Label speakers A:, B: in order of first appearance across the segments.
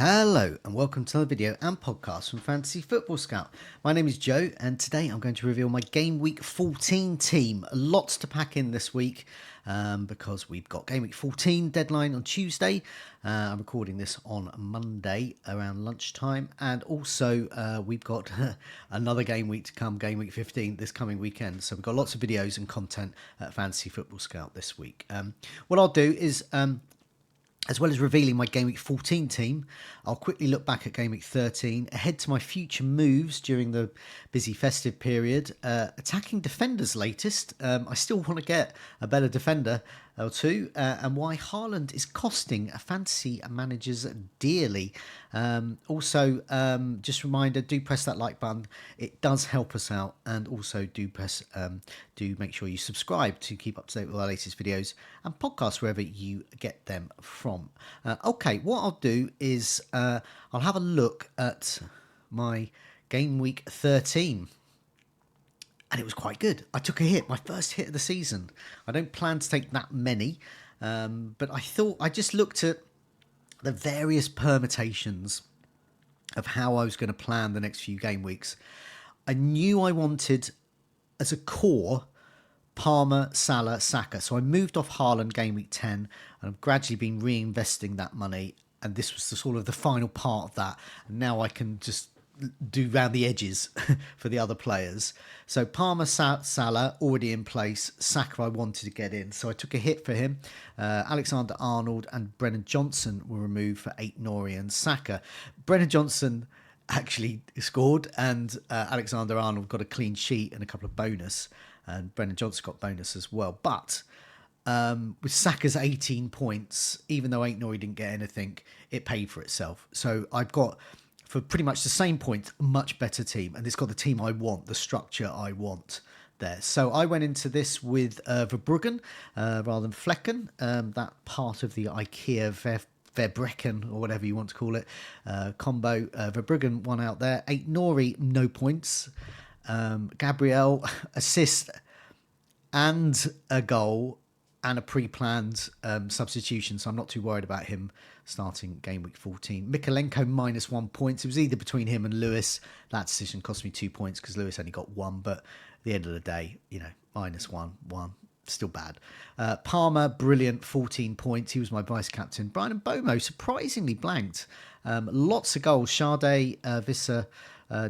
A: Hello and welcome to another video and podcast from Fantasy Football Scout. My name is Joe and today I'm going to reveal my Game Week 14 team. Lots to pack in this week because we've got Game Week 14 deadline on Tuesday. I'm recording this on Monday around lunchtime, and also we've got another game week to come, Game Week 15 this coming weekend. So we've got lots of videos and content at Fantasy Football Scout this week. What I'll do is as well as revealing my Game Week 14 team, I'll quickly look back at Game Week 13, ahead to my future moves during the busy festive period, attacking defenders latest. I still want to get a better defender or two, and why Haaland is costing fantasy managers dearly. Also, just a reminder, do press that like button. It does help us out, and also do make sure you subscribe to keep up to date with our latest videos and podcasts wherever you get them from. Okay, what I'll do is I'll have a look at my Game Week 13. And it was quite good. I took a hit, my first hit of the season. I don't plan to take that many, but I just looked at the various permutations of how I was going to plan the next few game weeks. I knew I wanted, as a core, Palmer, Salah, Saka. So I moved off Haaland Game Week 10, and I've gradually been reinvesting that money. And this was the sort of the final part of that. And now I can just do round the edges for the other players. So Palmer, Salah already in place. Saka I wanted to get in, so I took a hit for him. Alexander-Arnold and Brennan Johnson were removed for Aït-Nouri and Saka. Brennan Johnson actually scored, and Alexander-Arnold got a clean sheet and a couple of bonus, and Brennan Johnson got bonus as well. But with Saka's 18 points, even though Aït-Nouri didn't get anything, it paid for itself. So I've got, for pretty much the same points, a much better team. And it's got the team I want, the structure I want there. So I went into this with Verbruggen rather than Flecken, that part of the IKEA Verbrechen, or whatever you want to call it, combo. Verbruggen won out there. Aït-Nouri, no points. Gabriel, assist and a goal and a pre-planned substitution, so I'm not too worried about him starting Game Week 14. Mikalenko -1 point. It was either between him and Lewis. That decision cost me 2 points because Lewis only got one, but at the end of the day, -1, still bad. Palmer, brilliant, 14 points. He was my vice-captain. Brian Mbeumo, surprisingly blanked. Lots of goals. Sade, Visser,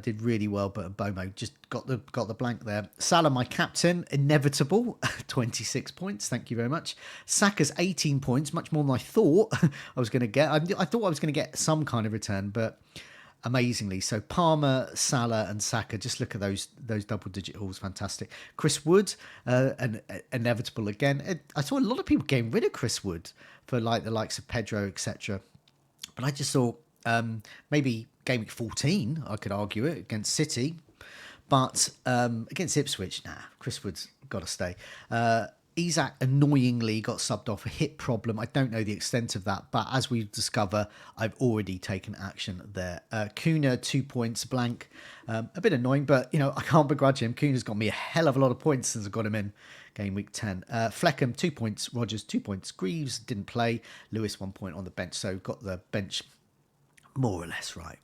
A: did really well, but Bomo just got the blank there. Salah, my captain, inevitable, 26 points. Thank you very much. Saka's 18 points, much more than I thought I was going to get. I thought I was going to get some kind of return, but amazingly. So Palmer, Salah, and Saka. Just look at those double-digit hauls, fantastic. Chris Wood, inevitable again. I saw a lot of people getting rid of Chris Wood for like the likes of Pedro, etc. But I just thought maybe Game Week 14, I could argue it against City, but against Ipswich, nah, Chris Wood's got to stay. Isak annoyingly got subbed off, a hip problem. I don't know the extent of that, but as we discover, I've already taken action there. Kuna, 2 points, blank. A bit annoying, but I can't begrudge him. Kuna's got me a hell of a lot of points since I got him in Game Week 10. Fleckham, 2 points. Rogers, 2 points. Greaves didn't play. Lewis, 1 point on the bench, so got the bench more or less right.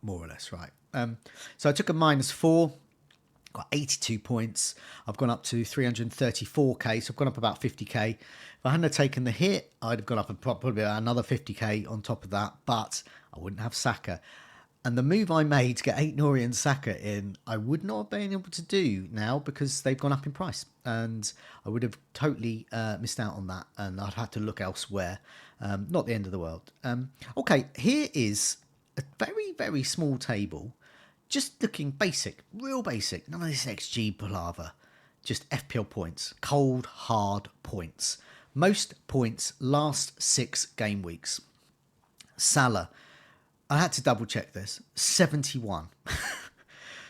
A: So I took a -4, got 82 points. I've gone up to 334k, so I've gone up about 50k. If I hadn't have taken the hit, I'd have gone up probably another 50k on top of that, but I wouldn't have Saka. And the move I made to get Aït-Nouri and Saka in, I would not have been able to do now because they've gone up in price. And I would have totally missed out on that, and I'd have to look elsewhere. Not the end of the world. Okay, here is a very, very small table, just looking basic, real basic, none of this XG palaver, just FPL points, cold, hard points. Most points last 6 game weeks. Salah, I had to double check this, 71.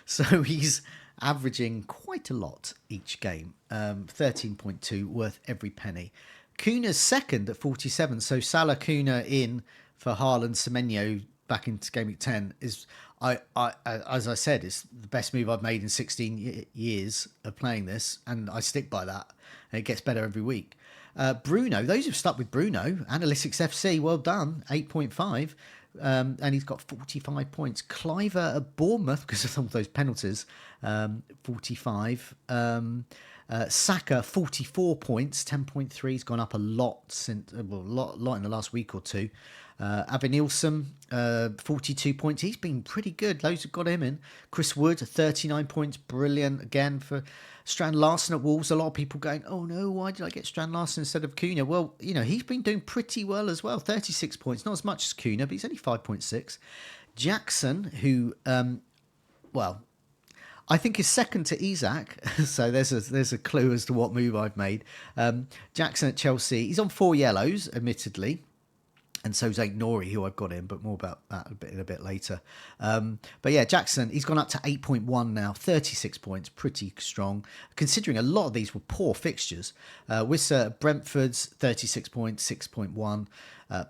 A: So he's averaging quite a lot each game, 13.2, worth every penny. Kuna's second at 47, so Salah, Kuna in for Haaland, Semenyo, back into Game Week 10 is, as I said, it's the best move I've made in 16 years of playing this, and I stick by that, and it gets better every week. Bruno, those who've stuck with Bruno, Analytics FC, well done, 8.5. and he's got 45 points. Cliver at Bournemouth, because of some of those penalties, 45. Saka, 44 points, 10.3. He's gone up a lot since, well, a lot in the last week or two. Avin Nielsen, 42 points. He's been pretty good. Loads have got him in. Chris Wood, 39 points. Brilliant again for Strand Larson at Wolves. A lot of people going, oh no, why did I get Strand Larson instead of Cunha? Well, he's been doing pretty well as well. 36 points. Not as much as Cunha, but he's only 5.6. Jackson, who, well, I think is second to Isak, so there's a clue as to what move I've made. Jackson at Chelsea, he's on 4 yellows, admittedly, and so's Nori, who I've got in, but more about that a bit later. But yeah, Jackson, he's gone up to 8.1 now, 36 points, pretty strong, considering a lot of these were poor fixtures. Wissa, Brentford's 36 points, 6.1.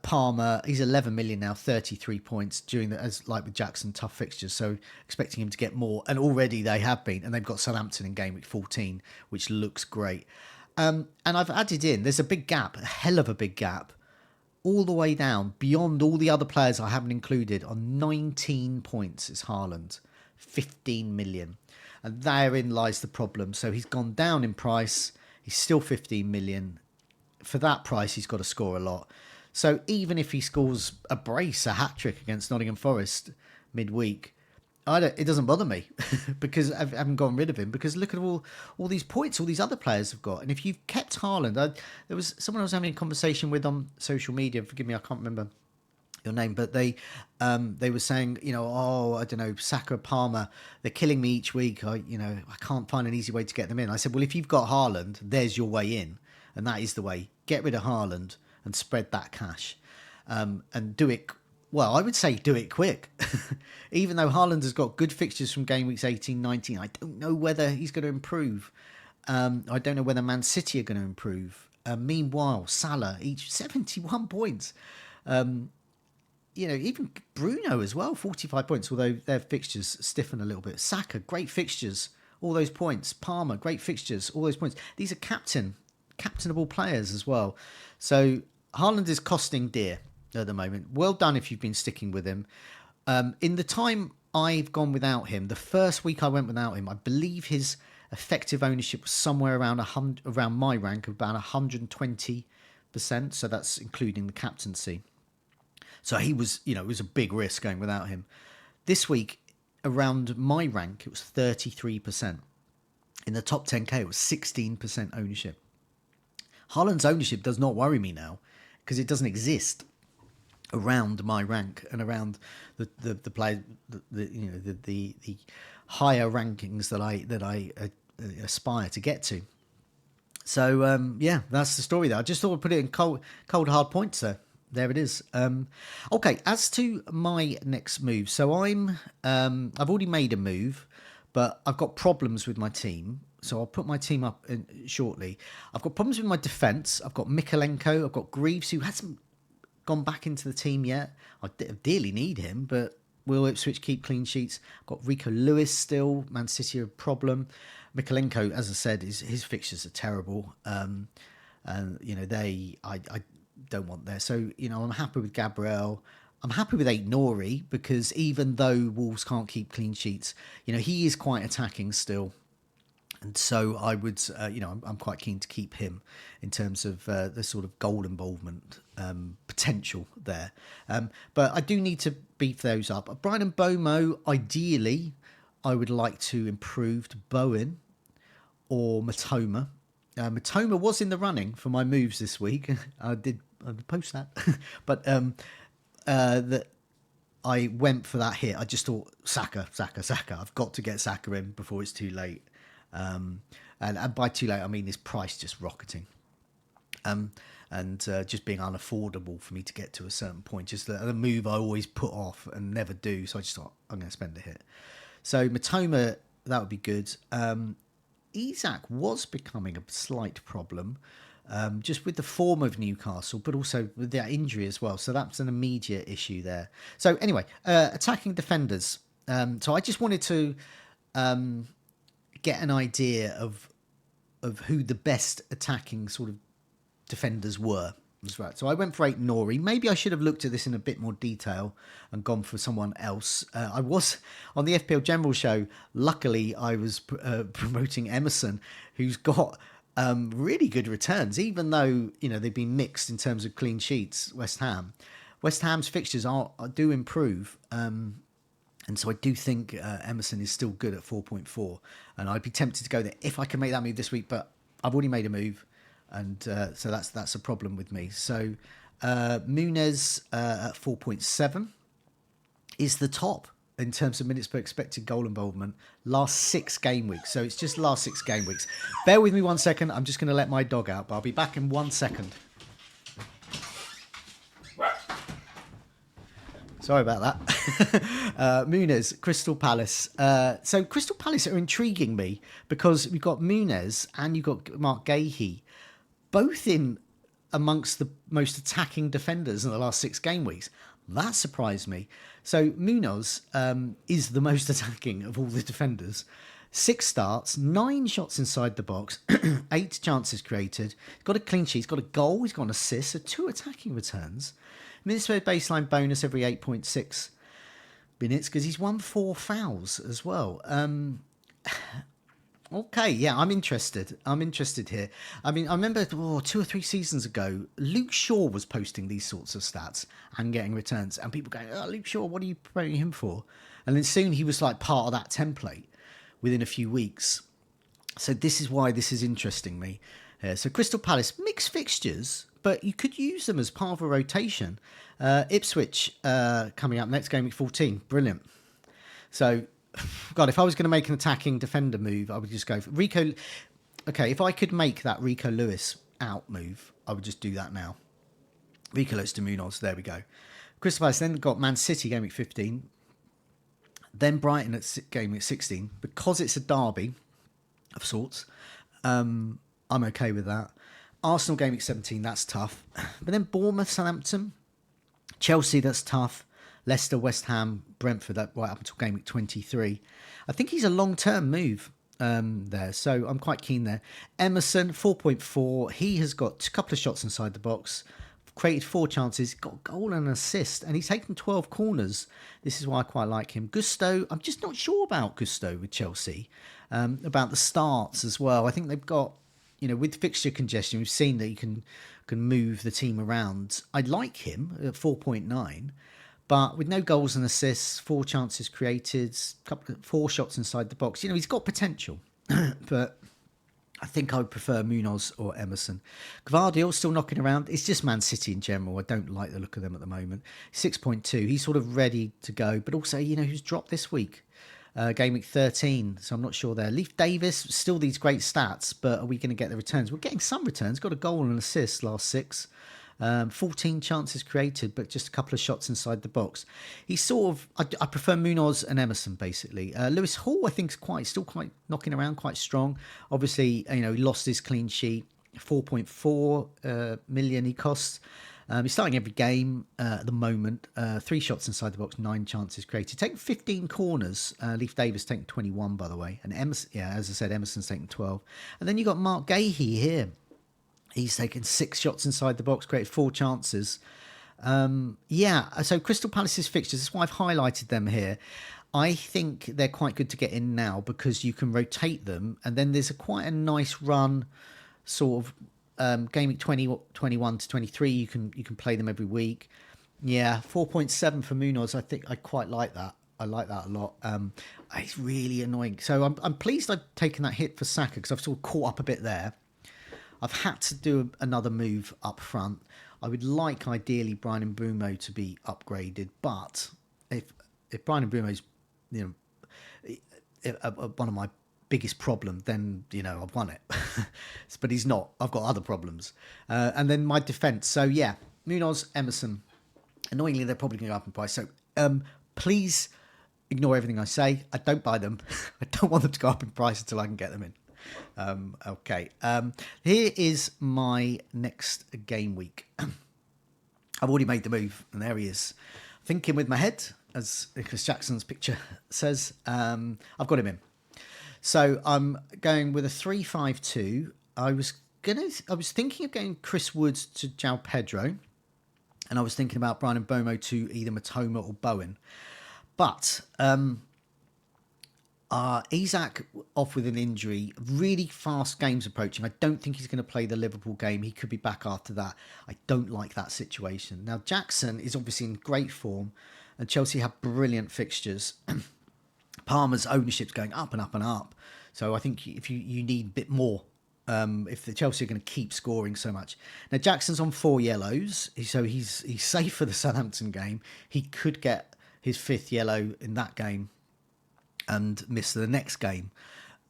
A: Palmer, he's 11 million now, 33 points during as like with Jackson, tough fixtures, so expecting him to get more, and already they have been, and they've got Southampton in game week 14, which looks great. And I've added in, there's a big gap, a hell of a big gap, all the way down beyond all the other players I haven't included. On 19 points is Haaland, 15 million, and therein lies the problem. So he's gone down in price, he's still 15 million. For that price, he's got to score a lot. So even if he scores a brace, a hat-trick against Nottingham Forest midweek, it doesn't bother me because I haven't gotten rid of him, because look at all these points all these other players have got. And if you've kept Haaland, there was someone I was having a conversation with on social media, forgive me, I can't remember your name, but they were saying, I don't know, Saka, Palmer, they're killing me each week. I can't find an easy way to get them in. I said, well, if you've got Haaland, there's your way in, and that is the way. Get rid of Haaland and spread that cash, and do it. Well, I would say do it quick. Even though Haaland has got good fixtures from game weeks 18, 19, I don't know whether he's going to improve. I don't know whether Man City are going to improve. Meanwhile, Salah, each 71 points. Even Bruno as well, 45 points, although their fixtures stiffen a little bit. Saka, great fixtures, all those points. Palmer, great fixtures, all those points. These are captainable players as well. So Haaland is costing dear at the moment. Well done if you've been sticking with him. In the time I've gone without him, the first week I went without him, I believe his effective ownership was somewhere around my rank of about 120%. So that's including the captaincy. So he was, it was a big risk going without him. This week, around my rank, it was 33%. In the top 10k, it was 16% ownership. Haaland's ownership does not worry me now, because it doesn't exist around my rank and around the play, the higher rankings that I aspire to get to. So yeah, that's the story there. I just thought I'd put it in cold hard points there. There it is. Okay, as to my next move, so I've already made a move, but I've got problems with my team. So I'll put my team up shortly. I've got problems with my defence. I've got Mikalenko. I've got Greaves, who hasn't gone back into the team yet. I dearly need him, but will Ipswich keep clean sheets? I've got Rico Lewis still. Man City are a problem. Mikalenko, as I said, his fixtures are terrible. And I don't want there. So I'm happy with Gabriel. I'm happy with Nori, because even though Wolves can't keep clean sheets, he is quite attacking still. And so I would, I'm quite keen to keep him in terms of the sort of goal involvement potential there. But I do need to beef those up. Brian and Bomo, ideally, I would like to improve to Bowen or Matoma. Matoma was in the running for my moves this week. I did post that. But that I went for that hit. I just thought, Saka. I've got to get Saka in before it's too late. And by too late, I mean his price just rocketing, and just being unaffordable for me to get to a certain point. Just the move I always put off and never do. So I just thought, I'm going to spend a hit. So Matoma, that would be good. Isak was becoming a slight problem, just with the form of Newcastle, but also with that injury as well. So that's an immediate issue there. So anyway, attacking defenders. So I just wanted to get an idea of who the best attacking sort of defenders were. That's right. So I went for 8 Nori. Maybe I should have looked at this in a bit more detail and gone for someone else. I was on the FPL General show. Luckily, I was promoting Emerson, who's got really good returns, even though they've been mixed in terms of clean sheets. West Ham's fixtures do improve. And so I do think Emerson is still good at 4.4. And I'd be tempted to go there if I can make that move this week. But I've already made a move. And so that's a problem with me. So Muniz at 4.7 is the top in terms of minutes per expected goal involvement last 6 game weeks. So it's just last 6 game weeks. Bear with me 1 second. I'm just going to let my dog out, but I'll be back in 1 second. Sorry about that. Muniz, Crystal Palace. So Crystal Palace are intriguing me because we've got Muniz and you've got Mark Gahey, both in amongst the most attacking defenders in the last 6 game weeks. That surprised me. So Munoz is the most attacking of all the defenders. 6 starts, 9 shots inside the box, 8 chances created. He's got a clean sheet, he's got a goal, he's got an assist, so 2 attacking returns. Minutes per baseline bonus every 8.6 minutes because he's won 4 fouls as well. Okay, yeah, I'm interested. I'm interested here. I mean, I remember 2 or 3 seasons ago, Luke Shaw was posting these sorts of stats and getting returns, and people going, "Oh, Luke Shaw, what are you promoting him for?" And then soon he was like part of that template within a few weeks. So this is why this is interesting me. So Crystal Palace, mixed fixtures, but you could use them as part of a rotation. Ipswich coming up next, game week 14. Brilliant. So, God, if I was going to make an attacking defender move, I would just go for Rico. Okay, if I could make that Rico Lewis out move, I would just do that now. Rico Lewis to Munoz, there we go. Crystal Palace then got Man City, game week 15. Then Brighton at game week 16. Because it's a derby of sorts, I'm okay with that. Arsenal game week 17, that's tough. But then Bournemouth, Southampton, Chelsea, that's tough. Leicester, West Ham, Brentford, that right up until game week 23. I think he's a long-term move there, so I'm quite keen there. Emerson, 4.4. He has got a couple of shots inside the box, created 4 chances, got a goal and an assist, and he's taken 12 corners. This is why I quite like him. Gusto, I'm just not sure about Gusto with Chelsea, about the starts as well. I think they've got, with fixture congestion, we've seen that you can move the team around. I like him at 4.9. But with no goals and assists, 4 chances created, 4 shots inside the box, he's got potential. But I think I would prefer Munoz or Emerson. Gvardiol still knocking around. It's just Man City in general. I don't like the look of them at the moment. 6.2. He's sort of ready to go. But also, who's dropped this week? Game week 13. So I'm not sure there. Leif Davis, still these great stats. But are we going to get the returns? We're getting some returns. Got a goal and an assist last 6. 14 chances created, but just a couple of shots inside the box. He's sort of, I prefer Munoz and Emerson, basically. Lewis Hall, I think, is still quite knocking around, quite strong. Obviously, he lost his clean sheet. 4.4 million he costs. He's starting every game at the moment. 3 shots inside the box, 9 chances created. Taking 15 corners. Leif Davis taking 21, by the way. And Emerson, as I said, Emerson's taking 12. And then you got Mark Gahey here. He's taken 6 shots inside the box, created 4 chances. So Crystal Palace's fixtures, that's why I've highlighted them here. I think they're quite good to get in now because you can rotate them. And then there's quite a nice run, sort of game week 21 to 23. You can play them every week. Yeah, 4.7 for Munoz. I think I quite like that. I like that a lot. It's really annoying. So I'm pleased I've taken that hit for Saka because I've sort of caught up a bit there. I've had to do another move up front. I would like, ideally, Brian Mbeumo to be upgraded. But if Brian Mbeumo's, one of my biggest problems, then, I've won it. But he's not. I've got other problems. And then my defence. So, yeah, Munoz, Emerson. Annoyingly, they're probably going to go up in price. So, please ignore everything I say. I don't buy them. I don't want them to go up in price until I can get them in. Okay. Here is my next game week. I've already made the move, and there he is. Thinking with my head, as Nicolas Jackson's picture says. I've got him in. So I'm going with a 3-5-2. I was I was thinking of getting Chris Woods to João Pedro, and I was thinking about Brian and Bomo to either Matoma or Bowen. But Isak off with an injury, really fast games approaching. I don't think he's going to play the Liverpool game. He could be back after that. I don't like that situation. Now, Jackson is obviously in great form, and Chelsea have brilliant fixtures. Palmer's ownership's going up and up and up. So I think if you need a bit more, if the Chelsea are going to keep scoring so much. Now, Jackson's on 4 yellows, so he's safe for the Southampton game. He could get his 5th yellow in that game and miss the next game.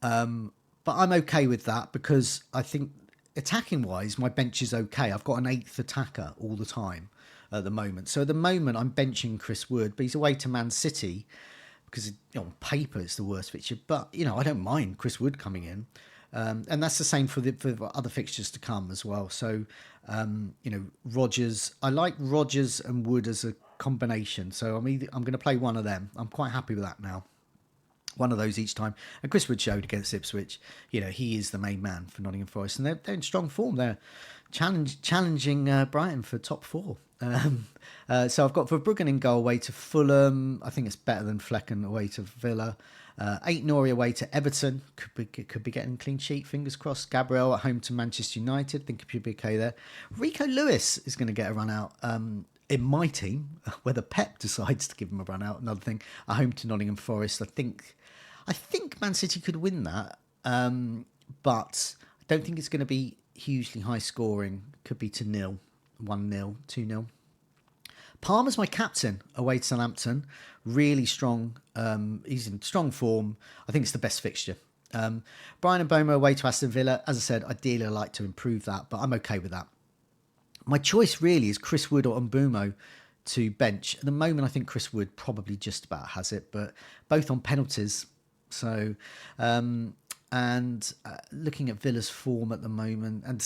A: But I'm okay with that because I think attacking wise, my bench is okay. I've got an 8th attacker all the time at the moment. So at the moment, I'm benching Chris Wood, but he's away to Man City because on paper it's the worst fixture. But I don't mind Chris Wood coming in, and that's the same for the other fixtures to come as well. So Rodgers, I like Rodgers and Wood as a combination. So I'm going to play one of them. I'm quite happy with that now. One of those each time. And Chris Wood showed against Ipswich, he is the main man for Nottingham Forest. And they're in strong form. They're challenging Brighton for top 4. So I've got Verbruggen in goal away to Fulham. I think it's better than Flecken away to Villa. 8 Nori away to Everton. Could be getting a clean sheet, fingers crossed. Gabriel at home to Manchester United. I think it should be okay there. Rico Lewis is going to get a run out. In my team, whether Pep decides to give him a run out, another thing. At home to Nottingham Forest. I think Man City could win that, but I don't think it's going to be hugely high scoring. Could be 2-0, 1-0, 2-0. Palmer's my captain away to Southampton. Really strong. He's in strong form. I think it's the best fixture. Brian and Bomo away to Aston Villa. As I said, ideally I'd like to improve that, but I'm okay with that. My choice really is Chris Wood or Mbumo to bench. At the moment, I think Chris Wood probably just about has it, but both on penalties. So, looking at Villa's form at the moment, and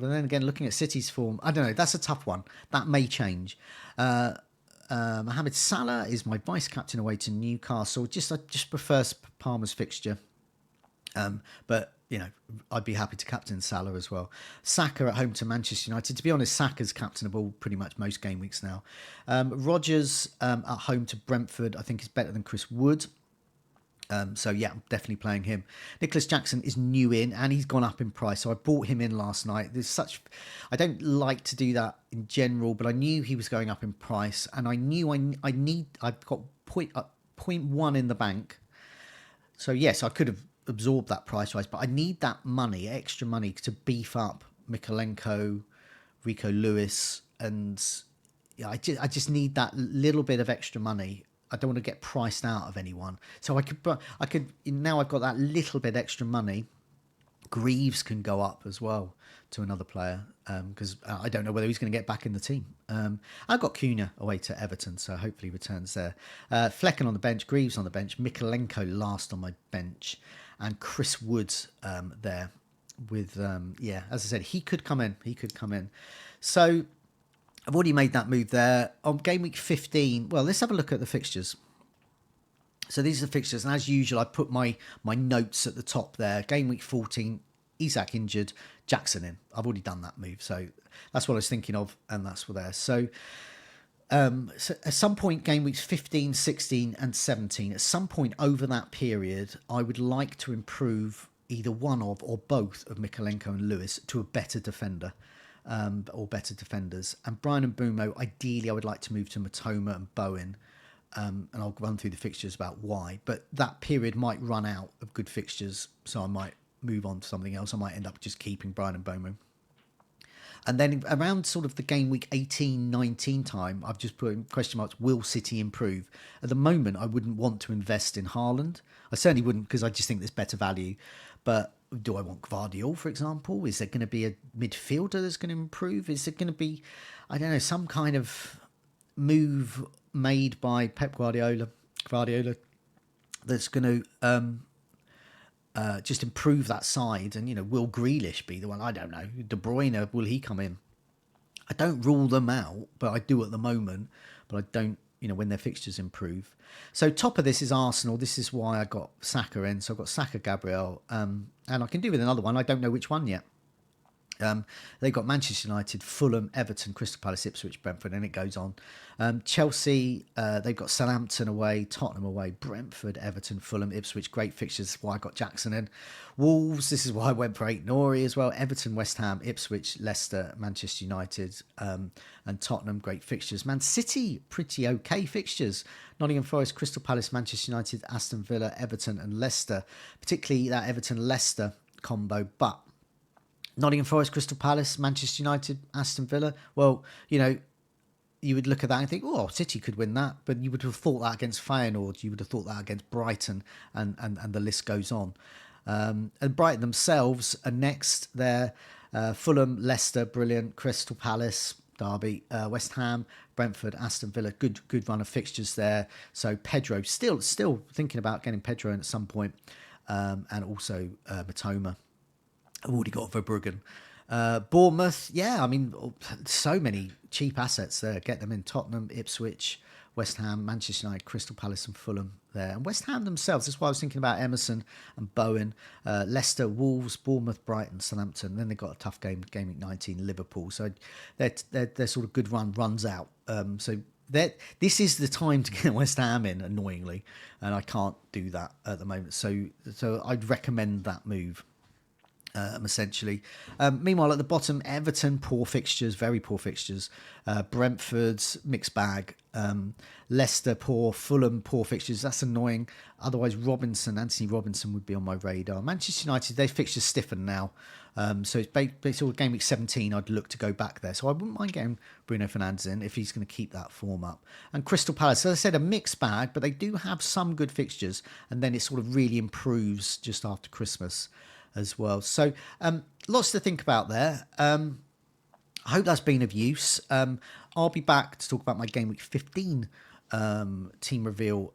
A: then again, looking at City's form, I don't know, that's a tough one. That may change. Mohamed Salah is my vice-captain away to Newcastle. I just prefer Palmer's fixture. But, I'd be happy to captain Salah as well. Saka at home to Manchester United. To be honest, Saka's captainable pretty much most game weeks now. Rodgers at home to Brentford, I think is better than Chris Wood. So yeah, I'm definitely playing him. Nicolas Jackson is new in and he's gone up in price. So I bought him in last night. I don't like to do that in general, but I knew he was going up in price and I knew I've got 0.1 in the bank. So yes, I could have absorbed that price rise, but I need that money, extra money to beef up Mikalenko, Rico Lewis. And I just need that little bit of extra money. I don't want to get priced out of anyone. So I could now I've got that little bit extra money. Greaves can go up as well to another player because I don't know whether he's going to get back in the team. I've got Cunha away to Everton, so hopefully returns there. Flecken on the bench, Greaves on the bench, Mikalenko last on my bench, and Chris Woods there with, as I said, he could come in. So I've already made that move there. On game week 15, well, let's have a look at the fixtures. So these are the fixtures, and as usual, I put my notes at the top there. Game week 14, Isak injured, Jackson in. I've already done that move, so that's what I was thinking of, and that's what there. So at some point, game weeks 15, 16, and 17, at some point over that period, I would like to improve either one of or both of Mikalenko and Lewis to a better defender. Or better defenders. And Brian and Bumo, ideally, I would like to move to Matoma and Bowen. And I'll run through the fixtures about why. But that period might run out of good fixtures, so I might move on to something else. I might end up just keeping Brian and Bomo. And then around sort of the game week 18, 19 time, I've just put in question marks, will City improve? At the moment, I wouldn't want to invest in Haaland. I certainly wouldn't because I just think there's better value. But do I want Gvardiol, for example? Is there going to be a midfielder that's going to improve? Is there going to be, I don't know, some kind of move made by Pep Guardiola that's going to just improve that side? And, will Grealish be the one? I don't know. De Bruyne, will he come in? I don't rule them out, but I do at the moment. But I don't, when their fixtures improve. So top of this is Arsenal. This is why I got Saka in. So I've got Saka, Gabriel, and I can do with another one. I don't know which one yet. They've got Manchester United, Fulham, Everton, Crystal Palace, Ipswich, Brentford, and it goes on. Chelsea, they've got Southampton away, Tottenham away, Brentford, Everton, Fulham, Ipswich. Great fixtures. That's why I got Jackson in. Wolves, this is why I went for 8 Nori as well. Everton, West Ham, Ipswich, Leicester, Manchester United, and Tottenham. Great fixtures. Man City, pretty okay fixtures. Nottingham Forest, Crystal Palace, Manchester United, Aston Villa, Everton, and Leicester. Particularly that Everton-Leicester combo, but Nottingham Forest, Crystal Palace, Manchester United, Aston Villa. Well, you would look at that and think, oh, City could win that, but you would have thought that against Feyenoord, you would have thought that against Brighton, and the list goes on. And Brighton themselves are next. They're Fulham, Leicester, brilliant, Crystal Palace, Derby, West Ham, Brentford, Aston Villa. Good run of fixtures there. So Pedro, still thinking about getting Pedro in at some point, and also Matoma. I've already got Verbruggen. Bournemouth, yeah, I mean, so many cheap assets there. Get them in. Tottenham, Ipswich, West Ham, Manchester United, Crystal Palace and Fulham there. And West Ham themselves, that's why I was thinking about Emerson and Bowen. Leicester, Wolves, Bournemouth, Brighton, Southampton. Then they've got a tough game week 19, Liverpool. So their sort of good runs out. So this is the time to get West Ham in, annoyingly. And I can't do that at the moment. So I'd recommend that move. Essentially. Meanwhile, at the bottom, Everton, poor fixtures, very poor fixtures. Brentford's mixed bag. Leicester, poor. Fulham, poor fixtures. That's annoying. Otherwise, Anthony Robinson would be on my radar. Manchester United, their fixtures stiffen now. So it's basically game week 17. I'd look to go back there. So I wouldn't mind getting Bruno Fernandes in if he's going to keep that form up. And Crystal Palace, as I said, a mixed bag, but they do have some good fixtures. And then it sort of really improves just after Christmas as well. So lots to think about there. I hope that's been of use. I'll be back to talk about my game week 15 team reveal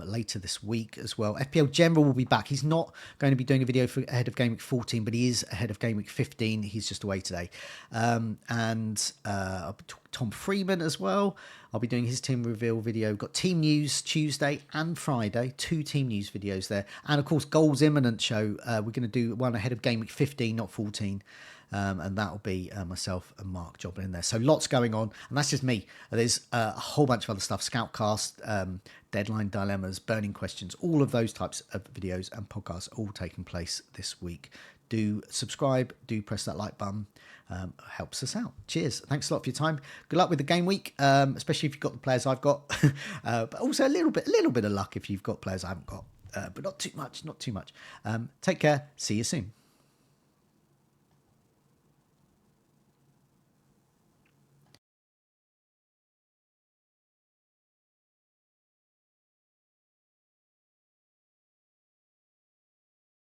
A: later this week as well. FPL General will be back. He's not going to be doing a video ahead of game week 14, but he is ahead of game week 15. He's just away today. And I'll be talking to Tom Freeman as well. I'll be doing his team reveal video. Got team news Tuesday and Friday, 2 team news videos there. And of course, Goals Imminent show. We're going to do one ahead of game week 15, not 14. And that'll be myself and Mark Joblin in there. So lots going on. And that's just me. There's a whole bunch of other stuff. Scoutcast, Deadline Dilemmas, Burning Questions, all of those types of videos and podcasts all taking place this week. Do subscribe. Do press that like button. Helps us out. Cheers. Thanks a lot for your time. Good luck with the game week, especially if you've got the players I've got. But also a little bit of luck if you've got players I haven't got. But not too much. Take care. See you soon.